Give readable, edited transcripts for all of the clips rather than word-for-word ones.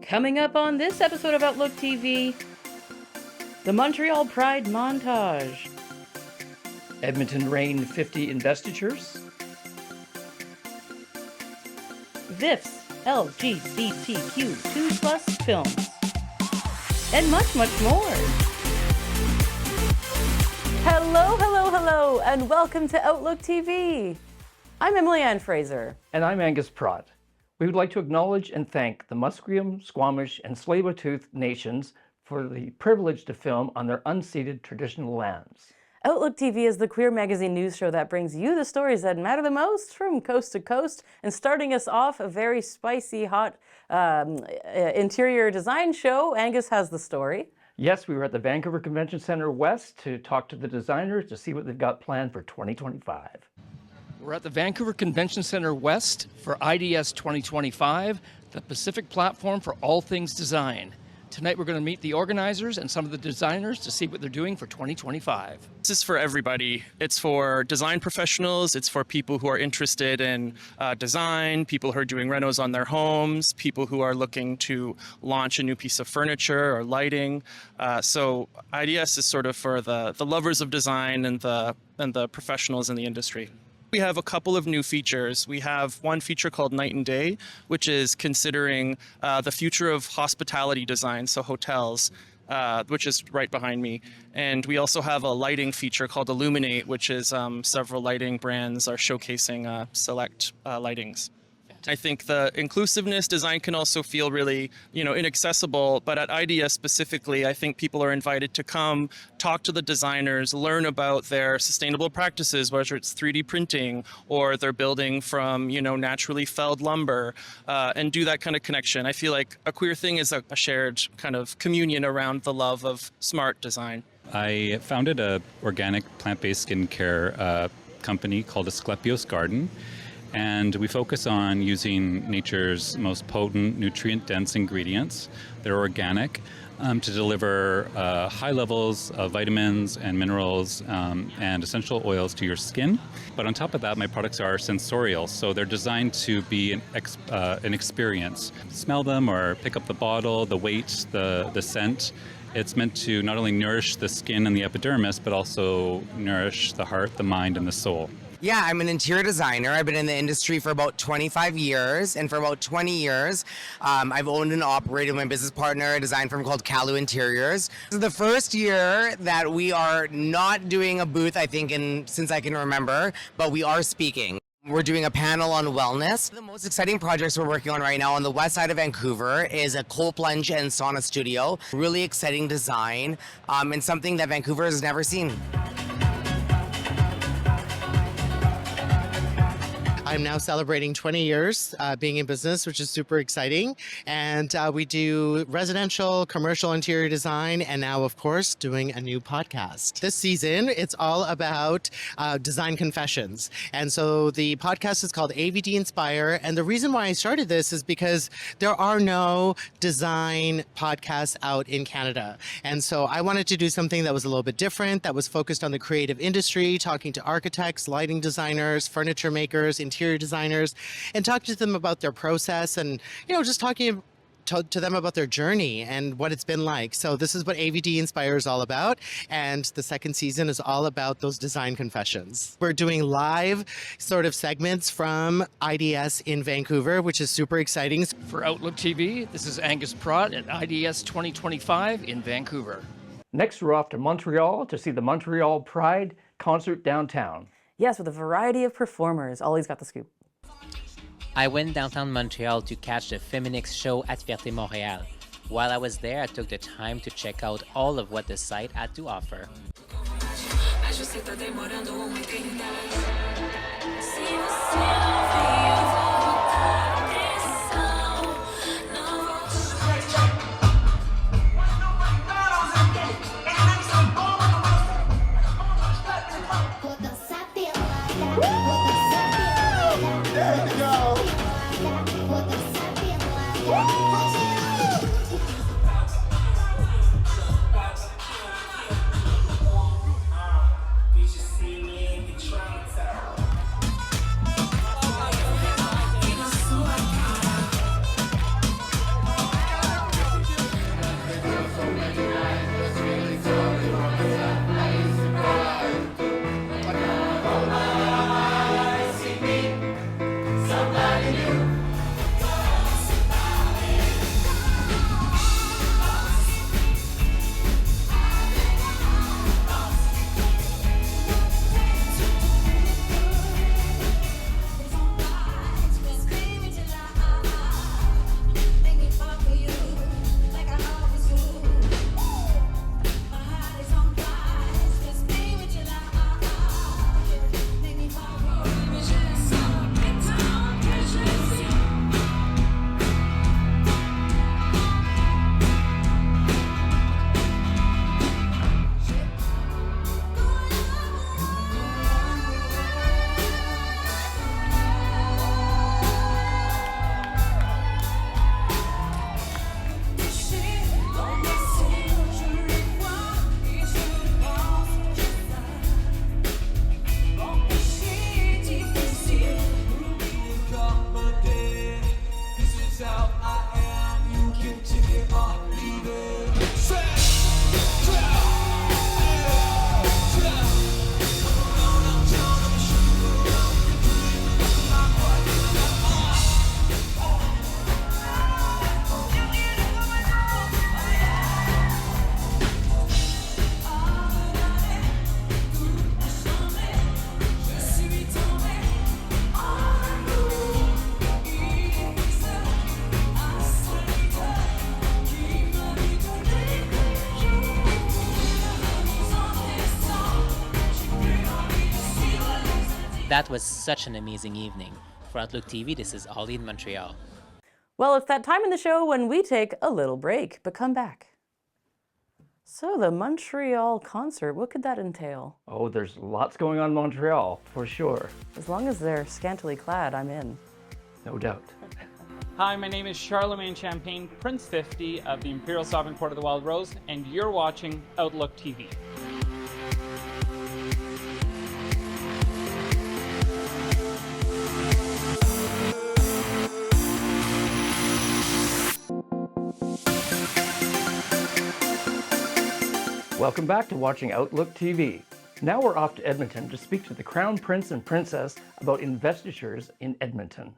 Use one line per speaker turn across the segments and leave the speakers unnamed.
Coming up on this episode of Outlook TV, the Montreal Pride montage, Edmonton reigned 50 investitures, VIFF's LGBTQ2+ films, and much, much more. Hello, and welcome to Outlook TV. I'm Emily Ann Fraser.
And I'm Angus Pratt. We would like to acknowledge and thank the Musqueam, Squamish, and Tsleil-Waututh nations for the privilege to film on their unceded traditional lands.
Outlook TV is the queer magazine news show that brings you the stories that matter the most from coast to coast. And starting us off, a very spicy, hot interior design show. Angus has the story.
Yes, we were at the Vancouver Convention Centre West to talk to the designers to see what they've got planned for 2025. We're at the Vancouver Convention Centre West for IDS 2025, the Pacific platform for all things design. Tonight we're going to meet the organizers and some of the designers to see what they're doing for 2025.
This is for everybody. It's for design professionals, it's for people who are interested in design, people who are doing renos on their homes, people who are looking to launch a new piece of furniture or lighting. So IDS is sort of for the lovers of design and the professionals in the industry. We have a couple of new features. We have one feature called Night and Day, which is considering the future of hospitality design, so hotels, which is right behind me. And we also have a lighting feature called Illuminate, which is several lighting brands are showcasing select lightings. I think the inclusiveness design can also feel really, inaccessible, but at IDS specifically, I think people are invited to come, talk to the designers, learn about their sustainable practices, whether it's 3D printing or they're building from, naturally felled lumber, and do that kind of connection. I feel like a queer thing is a shared kind of communion around the love of smart design.
I founded a organic plant-based skincare company called Asclepios Garden. And we focus on using nature's most potent, nutrient-dense ingredients that are organic to deliver high levels of vitamins and minerals and essential oils to your skin. But on top of that, my products are sensorial, so they're designed to be an experience. Smell them or pick up the bottle, the weight, the scent. It's meant to not only nourish the skin and the epidermis, but also nourish the heart, the mind, and the soul.
Yeah, I'm an interior designer. I've been in the industry for about 25 years, and for about 20 years, I've owned and operated with my business partner a design firm called Kalu Interiors. This is the first year that we are not doing a booth, I think, since I can remember, but we are speaking. We're doing a panel on wellness. The most exciting projects we're working on right now on the west side of Vancouver is a cold plunge and sauna studio. Really exciting design, and something that Vancouver has never seen.
I'm now celebrating 20 years being in business, which is super exciting. And we do residential, commercial interior design, and now, of course, doing a new podcast. This season, it's all about design confessions. And so the podcast is called AVD Inspire. And the reason why I started this is because there are no design podcasts out in Canada. And so I wanted to do something that was a little bit different, that was focused on the creative industry, talking to architects, lighting designers, furniture makers, interior designers, and talk to them about their process and, just talking to them about their journey and what it's been like. So this is what AVD Inspire is all about. And the second season is all about those design confessions. We're doing live sort of segments from IDS in Vancouver, which is super exciting.
For Outlook TV, this is Angus Pratt at IDS 2025 in Vancouver. Next, we're off to Montreal to see the Montreal Pride concert downtown.
Yes, with a variety of performers. Ollie's got the scoop.
I went downtown Montreal to catch the Feminix show at Fierte Montreal. While I was there, I took the time to check out all of what the site had to offer. That was such an amazing evening. For Outlook TV, this is Ollie in Montreal.
Well, it's that time in the show when we take a little break, but come back. So the Montreal concert, what could that entail?
Oh, there's lots going on in Montreal, for sure.
As long as they're scantily clad, I'm in.
No doubt.
Hi, my name is Charlemagne Champagne, Prince 50 of the Imperial Sovereign Court of the Wild Rose, and you're watching Outlook TV.
Welcome back to watching Outlook TV. Now we're off to Edmonton to speak to the Crown Prince and Princess about investitures in Edmonton.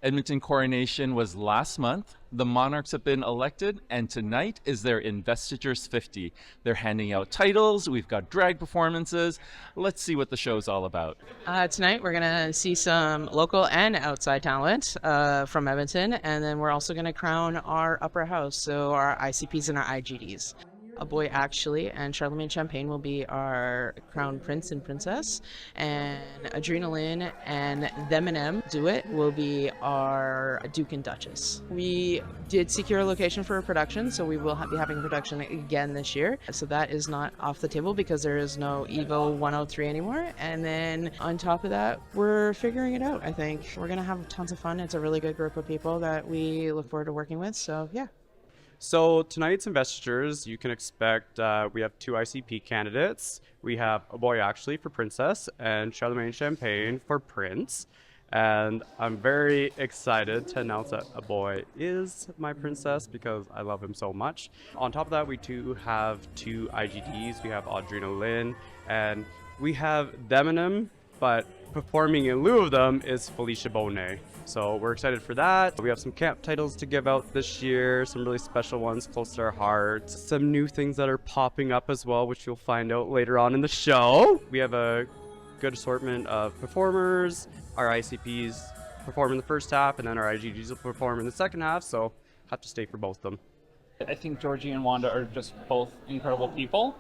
Edmonton coronation was last month. The monarchs have been elected, and tonight is their Investitures 50. They're handing out titles. We've got drag performances. Let's see what the show's all about.
Tonight we're going to see some local and outside talent from Edmonton, and then we're also going to crown our upper house, so our ICPs and our IGDs. A Boy Actually and Charlemagne Champagne will be our crown prince and princess, and Adrenaline and Them and M Duet will be our duke and duchess. We did secure a location for a production, so we will be having a production again this year. So that is not off the table because there is no Evo 103 anymore. And then on top of that, we're figuring it out, I think. We're going to have tons of fun. It's a really good group of people that we look forward to working with, so yeah.
So tonight's investitures, you can expect we have 2 ICP candidates. We have A Boy Actually for Princess and Charlemagne Champagne for Prince. And I'm very excited to announce that A Boy is my princess because I love him so much. On top of that, we do have 2 IGDs. We have Adrenaline and we have Them, but performing in lieu of them is Felicia Bonet. So we're excited for that. We have some camp titles to give out this year, some really special ones close to our hearts, some new things that are popping up as well, which you'll find out later on in the show. We have a good assortment of performers. Our ICPs perform in the first half, and then our IGGs will perform in the second half, so have to stay for both of them.
I think Georgie and Wanda are just both incredible people.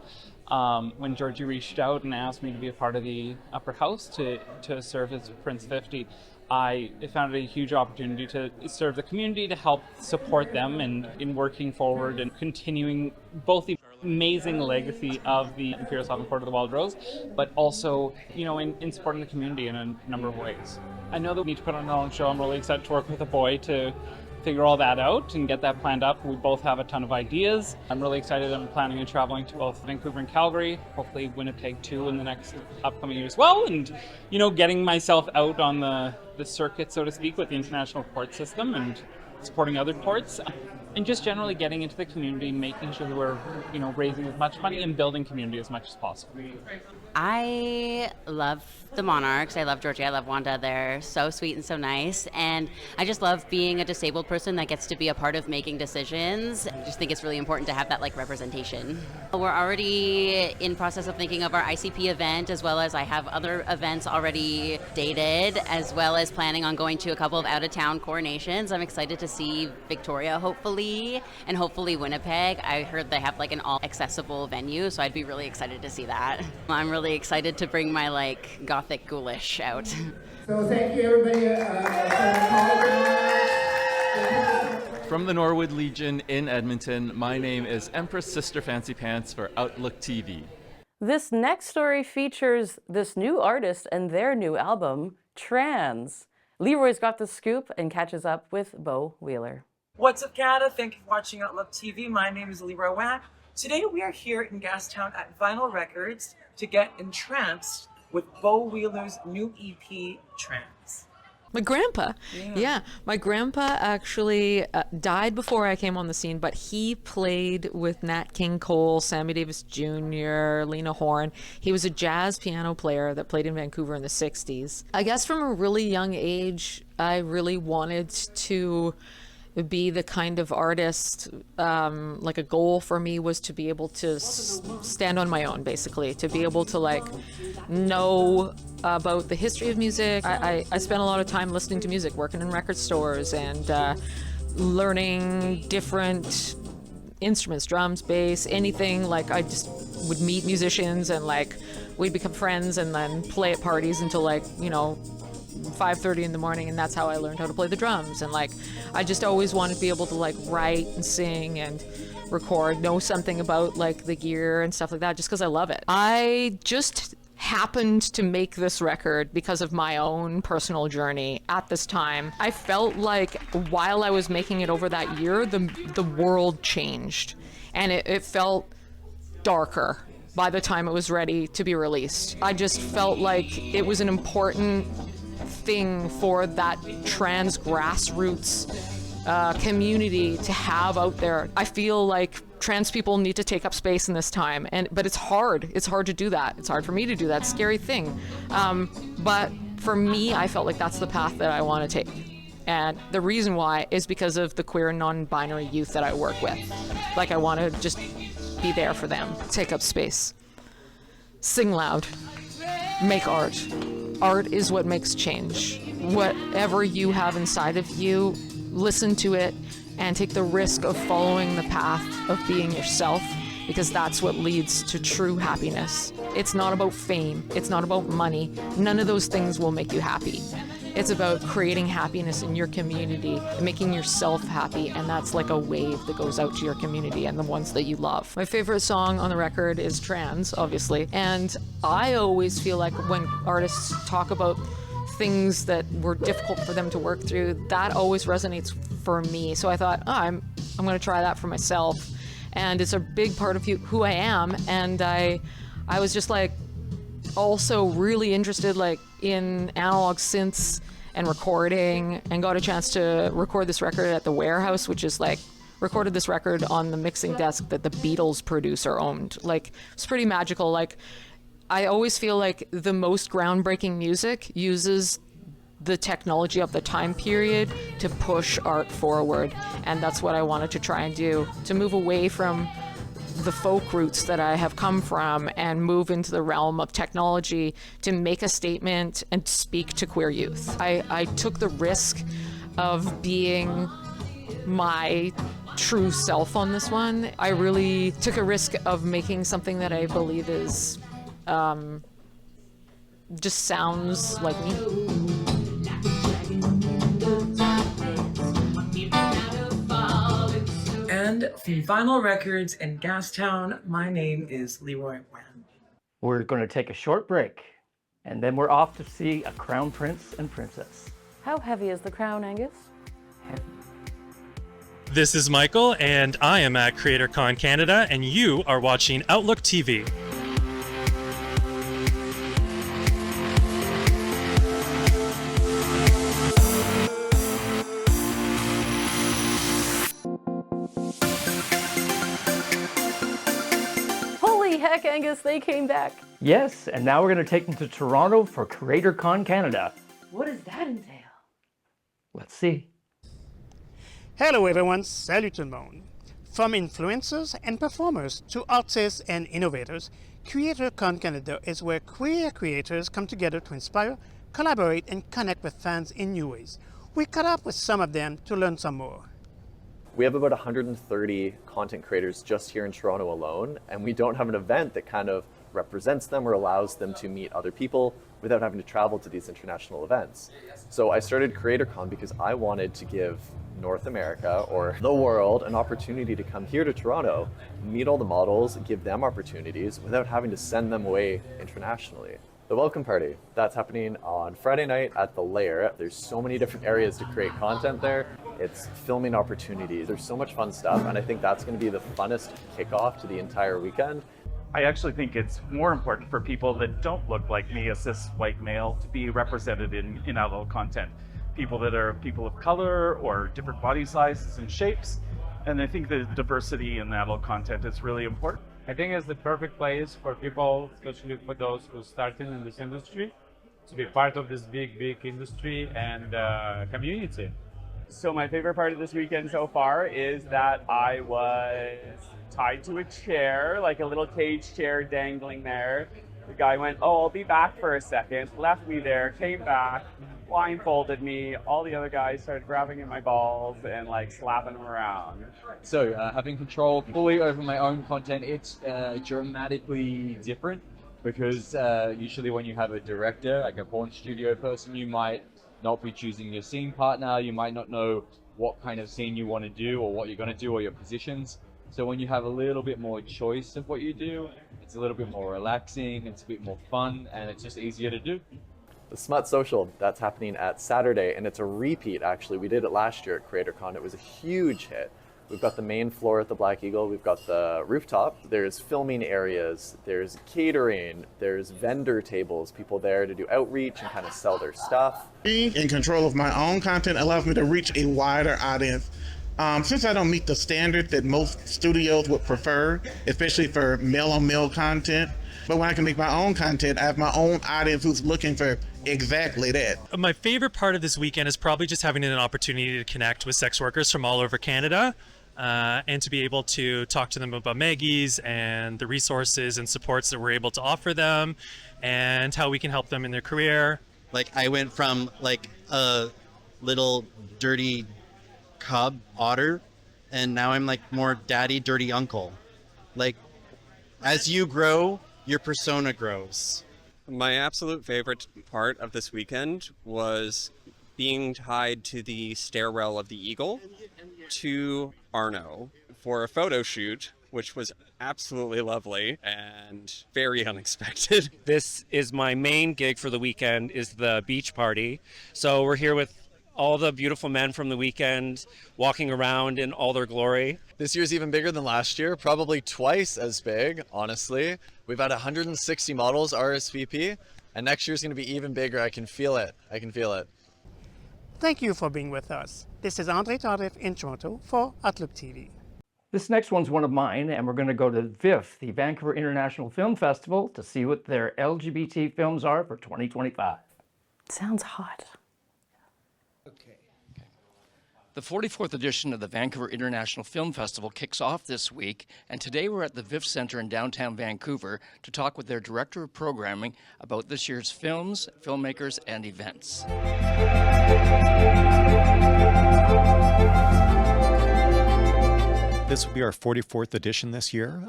When Georgie reached out and asked me to be a part of the upper house to serve as Prince 50, I found it a huge opportunity to serve the community, to help support them and in working forward and continuing both the amazing legacy of the Imperial Sovereign Court of the Wild Rose, but also, in supporting the community in a number of ways. I know that we need to put on our own show. I'm really excited to work with A Boy to figure all that out and get that planned up. We both have a ton of ideas. I'm really excited. I'm planning on traveling to both Vancouver and Calgary, hopefully Winnipeg too in the next upcoming year as well, and getting myself out on the circuit, so to speak, with the international court system and supporting other courts, and just generally getting into the community, making sure that we're raising as much money and building community as much as possible.
I love the Monarchs. I love Georgie. I love Wanda. They're so sweet and so nice. And I just love being a disabled person that gets to be a part of making decisions. I just think it's really important to have that representation. We're already in process of thinking of our ICP event, as well as I have other events already dated, as well as planning on going to a couple of out-of-town coronations. I'm excited to see Victoria, hopefully, and hopefully Winnipeg. I heard they have an all-accessible venue, so I'd be really excited to see that. I'm really excited to bring my gothic ghoulish out.
So thank you everybody
From the Norwood Legion in Edmonton, my name is Empress Sister Fancy Pants for Outlook TV.
This next story features this new artist and their new album, Trans. Leroy's got the scoop and catches up with Beau Wheeler.
What's up, Canada? Thank you for watching Outlook TV. My name is Leroy Wack. Today we are here in Gastown at Vinyl Records to get entranced with Beau Wheeler's new EP, Trans.
My grandpa, my grandpa actually died before I came on the scene, but he played with Nat King Cole, Sammy Davis Jr., Lena Horne. He was a jazz piano player that played in Vancouver in the 60s. I guess from a really young age, I really wanted to be the kind of artist, a goal for me was to be able to stand on my own, basically, to be able to know about the history of music. I spent a lot of time listening to music, working in record stores and learning different instruments, drums, bass, anything. I just would meet musicians and we'd become friends and then play at parties until like, 5:30 in the morning, and that's how I learned how to play the drums. And like, I just always wanted to be able to like write and sing and record, know something about like the gear and stuff like that, just because I love it. I just happened to make this record because of my own personal journey at this time. I felt like while I was making it over that year, the world changed, and it felt darker by the time it was ready to be released. I just felt like it was an important thing for that trans grassroots community to have out there. I feel like trans people need to take up space in this time, but it's hard. It's hard to do that. It's hard for me to do that. Scary thing. But for me, I felt like that's the path that I want to take. And the reason why is because of the queer and non-binary youth that I work with. Like, I want to just be there for them. Take up space. Sing loud. Make art. Art is what makes change. Whatever you have inside of you, listen to it and take the risk of following the path of being yourself, because that's what leads to true happiness. It's not about fame. It's not about money. None of those things will make you happy. It's about creating happiness in your community and making yourself happy, and that's like a wave that goes out to your community and the ones that you love. My favorite song on the record is Trans, obviously, and I always feel like when artists talk about things that were difficult for them to work through, that always resonates for me. So I thought, I'm going to try that for myself, and it's a big part of who I am. And I was just like also really interested like in analog synths and recording, and got a chance to record this record at the Warehouse, which is like recorded this record on the mixing desk that the Beatles producer owned. Like, it's pretty magical. Like, I always feel like the most groundbreaking music uses the technology of the time period to push art forward, and that's what I wanted to try and do, to move away from the folk roots that I have come from and move into the realm of technology to make a statement and speak to queer youth. I took the risk of being my true self on this one. I really took a risk of making something that I believe is just sounds like me.
And from Vinyl Records in Gastown, my name is Leroy Wan.
We're going to take a short break, and then we're off to see a crown prince and princess.
How heavy is the crown, Angus?
This is Michael, and I am at CreatorCon Canada, and you are watching Outlook TV.
Holy heck, Angus, they came back.
Yes, and now we're going to take them to Toronto for CreatorCon Canada.
What does that entail?
Let's see.
Hello everyone, salut tout le monde. From influencers and performers to artists and innovators, CreatorCon Canada is where queer creators come together to inspire, collaborate, and connect with fans in new ways. We caught up with some of them to learn some more.
We have about 130 content creators just here in Toronto alone, and we don't have an event that kind of represents them or allows them to meet other people without having to travel to these international events. So I started CreatorCon because I wanted to give North America or the world an opportunity to come here to Toronto, meet all the models, give them opportunities without having to send them away internationally. The welcome party, that's happening on Friday night at the Lair. There's so many different areas to create content there. It's filming opportunities. There's so much fun stuff, and I think that's going to be the funnest kickoff to the entire weekend.
I actually think it's more important for people that don't look like me, a cis white male, to be represented in adult content. People that are people of color or different body sizes and shapes. And I think the diversity in adult content is really important.
I think it's the perfect place for people, especially for those who started in this industry, to be part of this big industry and community.
So my favorite part of this weekend so far is that I was tied to a chair, like a little cage chair dangling there. The guy went, "Oh, I'll be back for a second," left me there, came back, blindfolded me. All the other guys started grabbing at my balls and like slapping them around.
So having control fully over my own content, it's dramatically different because usually when you have a director, like a born studio person, you might not be choosing your scene partner, you might not know what kind of scene you want to do or what you're going to do or your positions. So when you have a little bit more choice of what you do, it's a little bit more relaxing, it's a bit more fun, and it's just easier to do.
The Smut Social, that's happening at Saturday, and it's a repeat actually. We did it last year at CreatorCon. It was a huge hit. We've got the main floor at the Black Eagle, we've got the rooftop, there's filming areas, there's catering, there's vendor tables, people there to do outreach and kind of sell their stuff.
Being in control of my own content allows me to reach a wider audience. Since I don't meet the standard that most studios would prefer, especially for male-on-male content, but when I can make my own content, I have my own audience who's looking for exactly that.
My favorite part of this weekend is probably just having an opportunity to connect with sex workers from all over Canada. And to be able to talk to them about Maggie's and the resources and supports that we're able to offer them and how we can help them in their career.
Like I went from like a little dirty cub otter and now I'm like more daddy dirty uncle. Like as you grow, your persona grows.
My absolute favorite part of this weekend was being tied to the stairwell of the Eagle to Arno for a photo shoot, which was absolutely lovely and very unexpected.
This is my main gig for the weekend, is the beach party. So we're here with all the beautiful men from the weekend walking around in all their glory.
This year's even bigger than last year, probably twice as big, honestly. We've had 160 models RSVP, and next year's going to be even bigger. I can feel it. I can feel it.
Thank you for being with us. This is Andre Tardif in Toronto for Outlook TV.
This next one's one of mine, and we're going to go to VIFF, the Vancouver International Film Festival, to see what their LGBT films are for 2025.
Sounds hot.
The 44th edition of the Vancouver International Film Festival kicks off this week, and today we're at the VIFF Center in downtown Vancouver to talk with their director of programming about this year's films, filmmakers, and events.
This will be our 44th edition this year,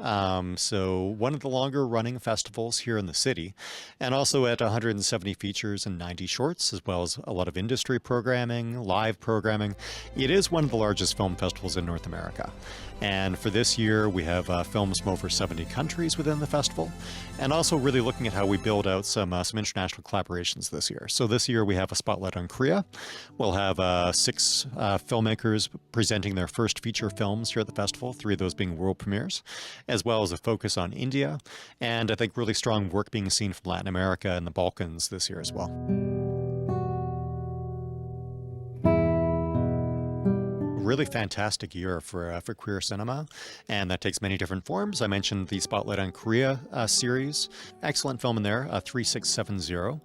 so one of the longer running festivals here in the city, and also at 170 features and 90 shorts, as well as a lot of industry programming, live programming. It is one of the largest film festivals in North America. And for this year, we have films from over 70 countries within the festival, and also really looking at how we build out some international collaborations this year. So this year we have a spotlight on Korea. We'll have 6 filmmakers presenting their first feature films here at the festival, 3 of those being world premieres, as well as a focus on India, and I think really strong work being seen from Latin America and the Balkans this year as well. Really fantastic year for queer cinema, and that takes many different forms. I mentioned the Spotlight on Korea series. Excellent film in there, 3670,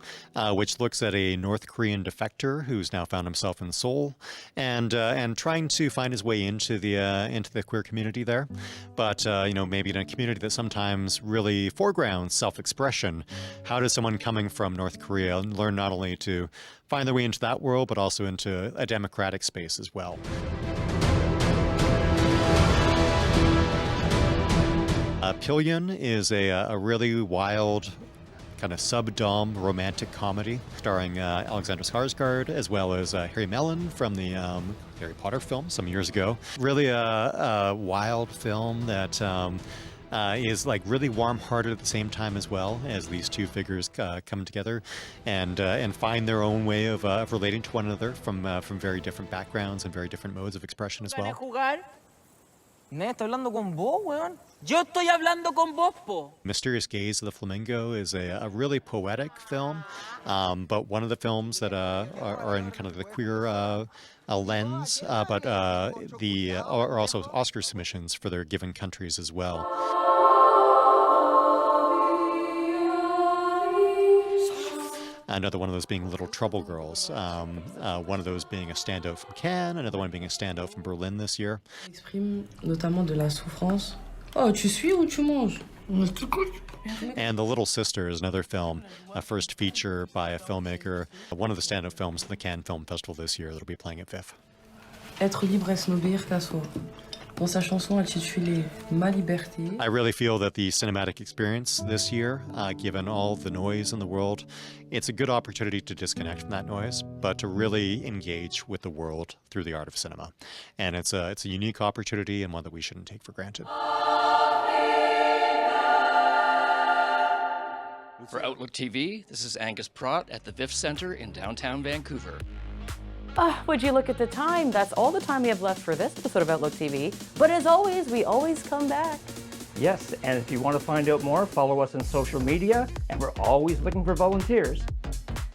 which looks at a North Korean defector who's now found himself in Seoul and trying to find his way into the queer community there. But maybe in a community that sometimes really foregrounds self-expression. How does someone coming from North Korea learn not only to find their way into that world, but also into a democratic space as well? Pillion is a really wild kind of sub-dom romantic comedy starring Alexander Skarsgård as well as Harry Mellon from the Harry Potter film some years ago. Really a wild film that is like really warm-hearted at the same time as well, as these two figures come together and find their own way of relating to one another from very different backgrounds and very different modes of expression as well.
Estoy hablando con vos, weón. Yo estoy hablando con vos, po.
Mysterious Gaze of the Flamingo is a really poetic film, but one of the films that are in kind of the queer lens, but are also Oscar submissions for their given countries as well. Another one of those being Little Trouble Girls, one of those being a standout from Cannes, another one being a standout from Berlin this year.
Exprime notamment de la souffrance. Oh, tu suis ou tu manges?
And The Little Sister is another film, a first feature by a filmmaker, one of the standout films in the Cannes Film Festival this year that'll be playing at VIFF.
Être libre est n'obéir qu'à soi. dans sa chanson intitulée Ma Liberté.
I really feel that the cinematic experience this year, given all the noise in the world, it's a good opportunity to disconnect from that noise, but to really engage with the world through the art of cinema. And it's a unique opportunity and one that we shouldn't take for granted.
For Outlook TV, this is Angus Pratt at the VIFF Center in downtown Vancouver.
Would you look at the time? That's all the time we have left for this episode of Outlook TV. But as always, we always come back.
Yes, and if you want to find out more, follow us on social media, and we're always looking for volunteers.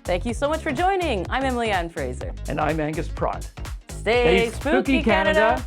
Thank you so much for joining. I'm Emily Ann Fraser.
And I'm Angus Pratt.
Stay spooky, Canada.